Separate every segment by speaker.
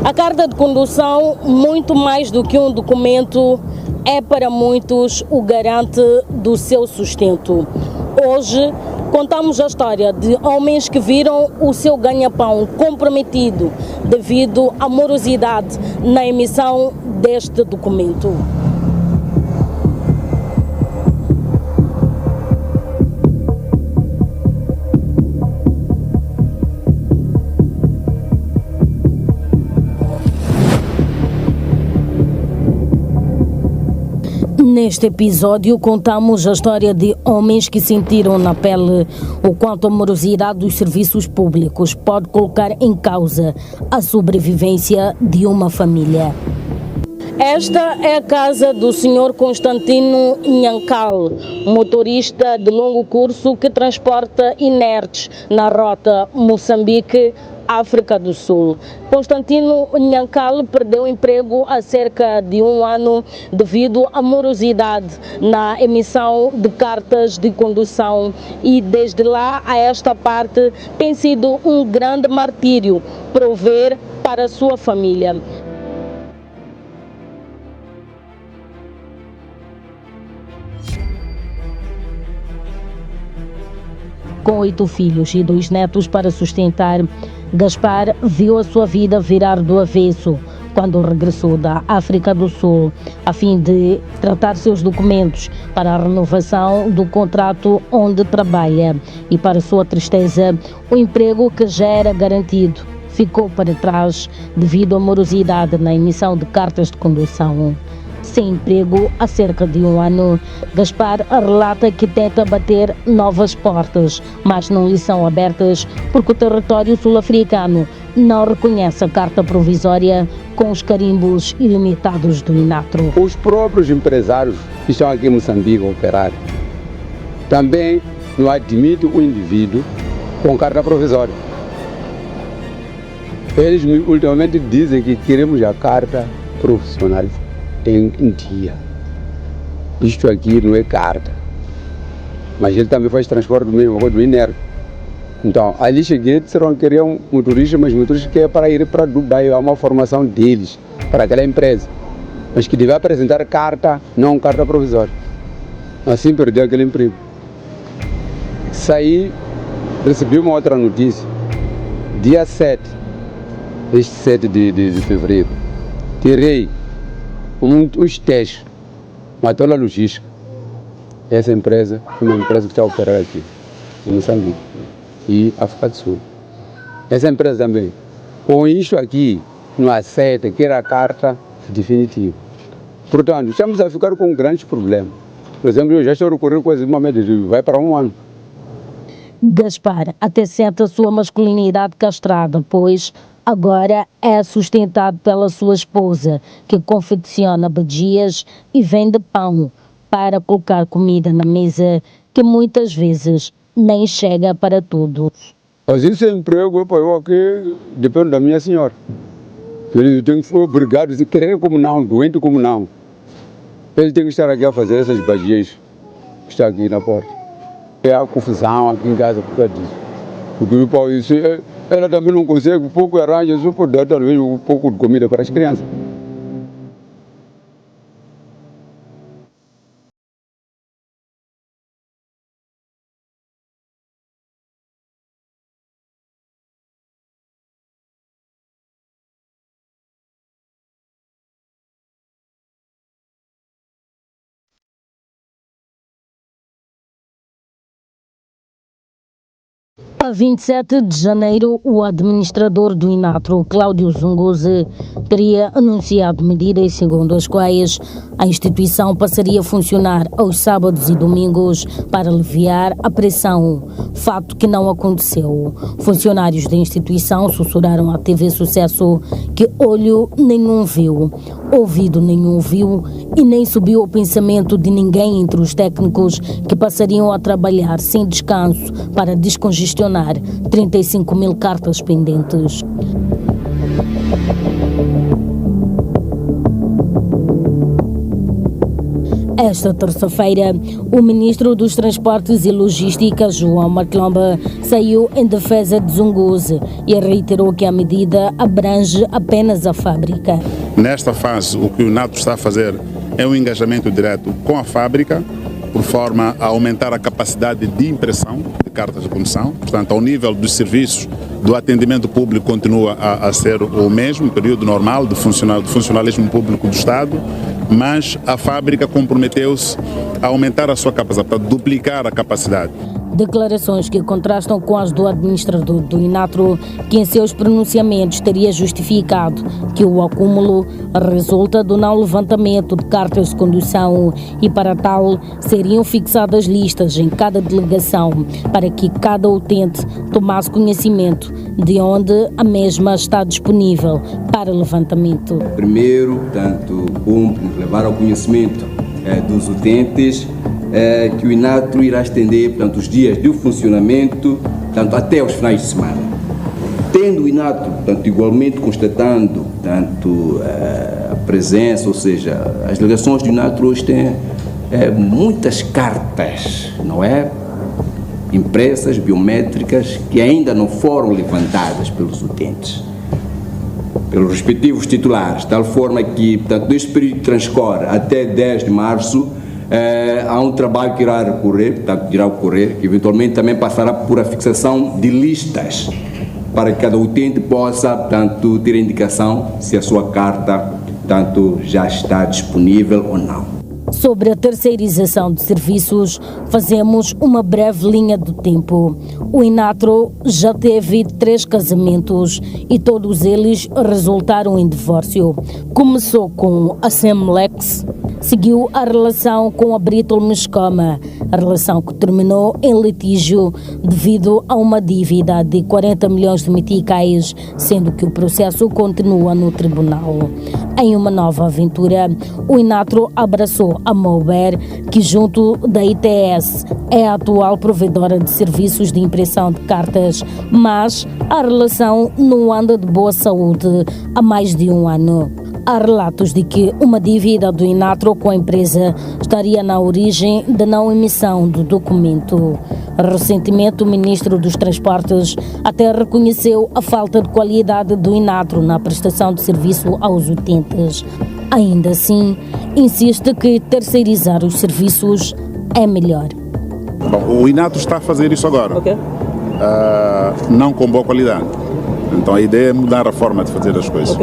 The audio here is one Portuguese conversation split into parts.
Speaker 1: A carta de condução, muito mais do que um documento, é para muitos o garante do seu sustento. Hoje, contamos a história de homens que viram o seu ganha-pão comprometido devido à morosidade na emissão deste documento. Neste episódio, contamos a história de homens que sentiram na pele o quanto a morosidade dos serviços públicos pode colocar em causa a sobrevivência de uma família. Esta é a casa do Sr. Constantino Nhankal, motorista de longo curso que transporta inertes na rota Moçambique-África do Sul. Constantino Nhankal perdeu o emprego há cerca de um ano devido à morosidade na emissão de cartas de condução e desde lá a esta parte tem sido um grande martírio prover para a sua família. Com 8 filhos e 2 netos para sustentar, Gaspar viu a sua vida virar do avesso quando regressou da África do Sul, a fim de tratar seus documentos para a renovação do contrato onde trabalha. E para sua tristeza, o emprego que já era garantido ficou para trás devido à morosidade na emissão de cartas de condução. Sem emprego há cerca de um ano, Gaspar relata que tenta bater novas portas, mas não lhe são abertas porque o território sul-africano não reconhece a carta provisória com os carimbos ilimitados do INATRO.
Speaker 2: Os próprios empresários que estão aqui em Moçambique a operar também não admitem o indivíduo com carta provisória. Eles ultimamente dizem que queremos a carta profissional em dia. Isto aqui não é carta, mas ele também faz transporte do mesmo do INER. Então, ali cheguei, disseram que queriam motorista, mas motorista que é para ir para Dubai, é uma formação deles, para aquela empresa, mas que deve apresentar carta, não carta provisória. Assim perdi aquele emprego. Saí, recebi uma outra notícia, dia 7, este 7 de fevereiro, tirei os testes, matou a logística. Essa empresa é uma empresa que está a operar aqui, em Moçambique e África do Sul. Essa empresa também, com isso aqui, não aceita, quer a carta definitiva. Portanto, estamos a ficar com grandes problemas. Por exemplo, eu já estou a recorrer quase uma média de vai para um ano.
Speaker 1: Gaspar até sente a sua masculinidade castrada, pois agora é sustentado pela sua esposa, que confecciona badias e vende pão para colocar comida na mesa, que muitas vezes nem chega para todos.
Speaker 2: Mas esse emprego, eu aqui, depende da minha senhora. Ele tem que ser obrigado, se querer como não, doente como não. Ele tem que estar aqui a fazer essas badias que está aqui na porta. É a confusão aqui em casa por causa disso. Porque isso ela também não consegue, um pouco arranja, só por dar talvez um pouco de comida para as crianças.
Speaker 1: A 27 de janeiro, o administrador do INATRO, Cláudio Zunguzi, teria anunciado medidas segundo as quais a instituição passaria a funcionar aos sábados e domingos para aliviar a pressão, fato que não aconteceu. Funcionários da instituição sussurraram à TV Sucesso que olho nenhum viu, ouvido nenhum ouviu e nem subiu ao pensamento de ninguém entre os técnicos que passariam a trabalhar sem descanso para descongestionar 35 mil cartas pendentes. Esta terça-feira, o ministro dos Transportes e Logística, João Maclamba, saiu em defesa de Zunguze e reiterou que a medida abrange apenas a fábrica.
Speaker 3: Nesta fase, o que o INATRO está a fazer é um engajamento direto com a fábrica, por forma a aumentar a capacidade de impressão de cartas de condução. Portanto, ao nível dos serviços, do atendimento público continua a ser o mesmo, período normal do funcionalismo público do Estado, mas a fábrica comprometeu-se a aumentar a sua capacidade, para duplicar a capacidade.
Speaker 1: Declarações que contrastam com as do administrador do INATRO, que em seus pronunciamentos teria justificado que o acúmulo resulta do não levantamento de cartas de condução e, para tal, seriam fixadas listas em cada delegação para que cada utente tomasse conhecimento de onde a mesma está disponível para levantamento.
Speaker 4: Primeiro, portanto, levar ao conhecimento dos utentes que o INATRO irá estender, portanto, os dias de funcionamento, portanto, até os finais de semana. Tendo o INATRO, portanto, igualmente constatando, portanto, a presença, ou seja, as delegações do INATRO hoje têm muitas cartas, não é? Impressas, biométricas, que ainda não foram levantadas pelos utentes, pelos respectivos titulares, de tal forma que, portanto, neste período que transcorre até 10 de março, há um trabalho que irá ocorrer, que eventualmente também passará por a fixação de listas, para que cada utente possa, portanto, ter a indicação se a sua carta, portanto, já está disponível ou não.
Speaker 1: Sobre a terceirização de serviços, fazemos uma breve linha do tempo. O INATRO já teve 3 casamentos e todos eles resultaram em divórcio. Começou com a Semlex, seguiu a relação com a Brito Mescoma, a relação que terminou em litígio devido a uma dívida de 40 milhões de meticais, sendo que o processo continua no tribunal. Em uma nova aventura, o INATRO abraçou a Mover, que junto da ITS é a atual provedora de serviços de impressão de cartas, mas a relação não anda de boa saúde há mais de um ano. Há relatos de que uma dívida do INATRO com a empresa estaria na origem da não emissão do documento. Recentemente, o ministro dos Transportes até reconheceu a falta de qualidade do INATRO na prestação de serviço aos utentes. Ainda assim, insiste que terceirizar os serviços é melhor.
Speaker 3: Bom, o INATRO está a fazer isso agora, não com boa qualidade. Então a ideia é mudar a forma de fazer as coisas.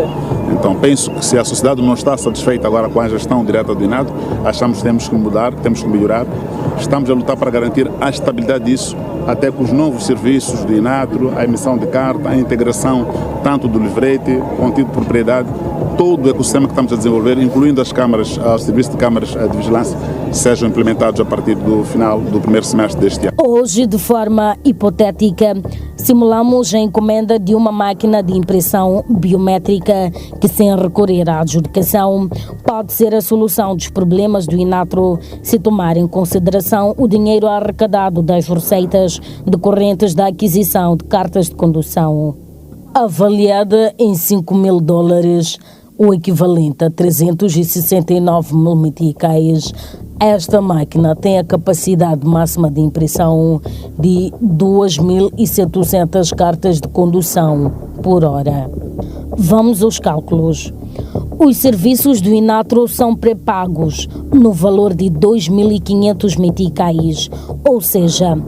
Speaker 3: Então penso que se a sociedade não está satisfeita agora com a gestão direta do INATRO, achamos que temos que mudar, temos que melhorar. Estamos a lutar para garantir a estabilidade disso, até com os novos serviços do INATRO, a emissão de carta, a integração tanto do livrete, contido de propriedade, todo o ecossistema que estamos a desenvolver, incluindo as câmaras, os serviços de câmaras de vigilância, sejam implementados a partir do final do primeiro semestre deste ano.
Speaker 1: Hoje, de forma hipotética, simulamos a encomenda de uma máquina de impressão biométrica que, sem recorrer à adjudicação, pode ser a solução dos problemas do INATRO se tomar em consideração o dinheiro arrecadado das receitas decorrentes da aquisição de cartas de condução. Avaliada em $5.000, o equivalente a 369 mil meticais, esta máquina tem a capacidade máxima de impressão de 2.700 cartas de condução por hora. Vamos aos cálculos. Os serviços do INATRO são pré-pagos no valor de 2.500 meticais, ou seja,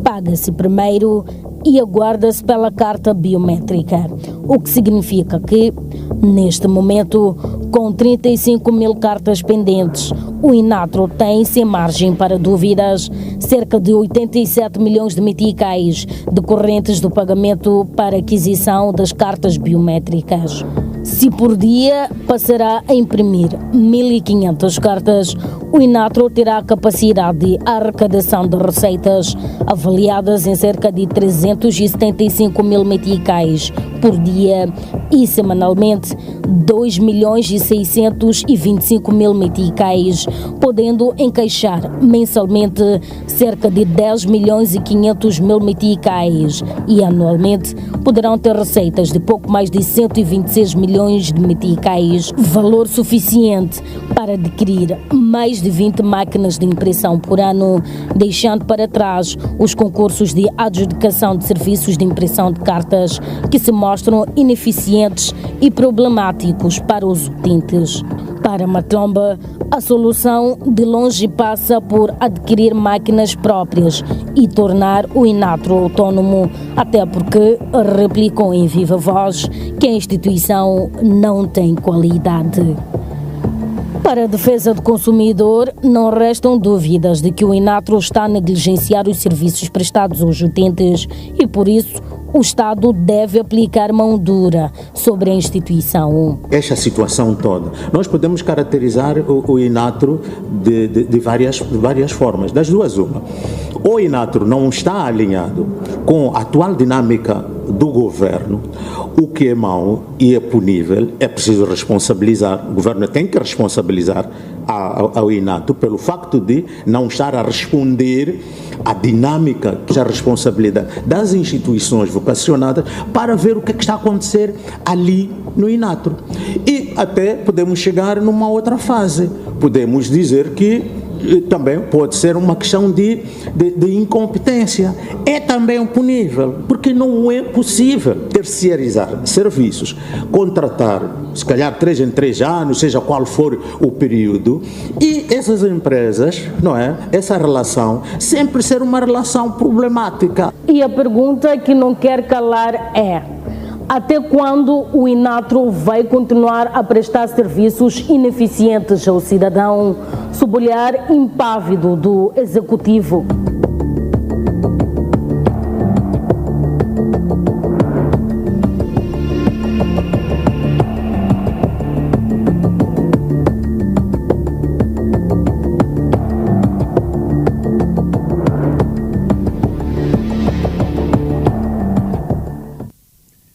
Speaker 1: paga-se primeiro e aguarda-se pela carta biométrica, o que significa que, neste momento, com 35 mil cartas pendentes, o INATRO tem, sem margem para dúvidas, cerca de 87 milhões de meticais decorrentes do pagamento para aquisição das cartas biométricas. Se por dia passará a imprimir 1.500 cartas, o INATRO terá a capacidade de arrecadação de receitas avaliadas em cerca de 375 mil meticais por dia e semanalmente 2.625.000 meticais, podendo encaixar mensalmente cerca de 10.500.000 meticais e anualmente poderão ter receitas de pouco mais de 126 milhões de meticais, valor suficiente para adquirir mais de 20 máquinas de impressão por ano, deixando para trás os concursos de adjudicação de serviços de impressão de cartas que se mostram ineficientes e problemáticos para os utentes. Para Matomba, a solução de longe passa por adquirir máquinas próprias e tornar o Inatro autónomo, até porque replicam em viva voz que a instituição não tem qualidade. Para a defesa do consumidor, não restam dúvidas de que o Inatro está a negligenciar os serviços prestados aos utentes e, por isso, o Estado deve aplicar mão dura sobre a instituição.
Speaker 5: Esta situação toda, nós podemos caracterizar o Inatro de várias formas, das duas uma. O Inatro não está alinhado com a atual dinâmica do governo, o que é mau e é punível, é preciso responsabilizar, o governo tem que responsabilizar ao Inatro pelo facto de não estar a responder à dinâmica, a responsabilidade das instituições vocacionadas para ver o que está a acontecer ali no Inatro. E até podemos chegar numa outra fase, podemos dizer que também pode ser uma questão de incompetência. É também punível, porque não é possível terceirizar serviços, contratar, se calhar 3 em 3 anos, seja qual for o período, e essas empresas, não é? Essa relação sempre ser uma relação problemática.
Speaker 1: E a pergunta que não quer calar é: até quando o Inatro vai continuar a prestar serviços ineficientes ao cidadão, sob o olhar impávido do Executivo?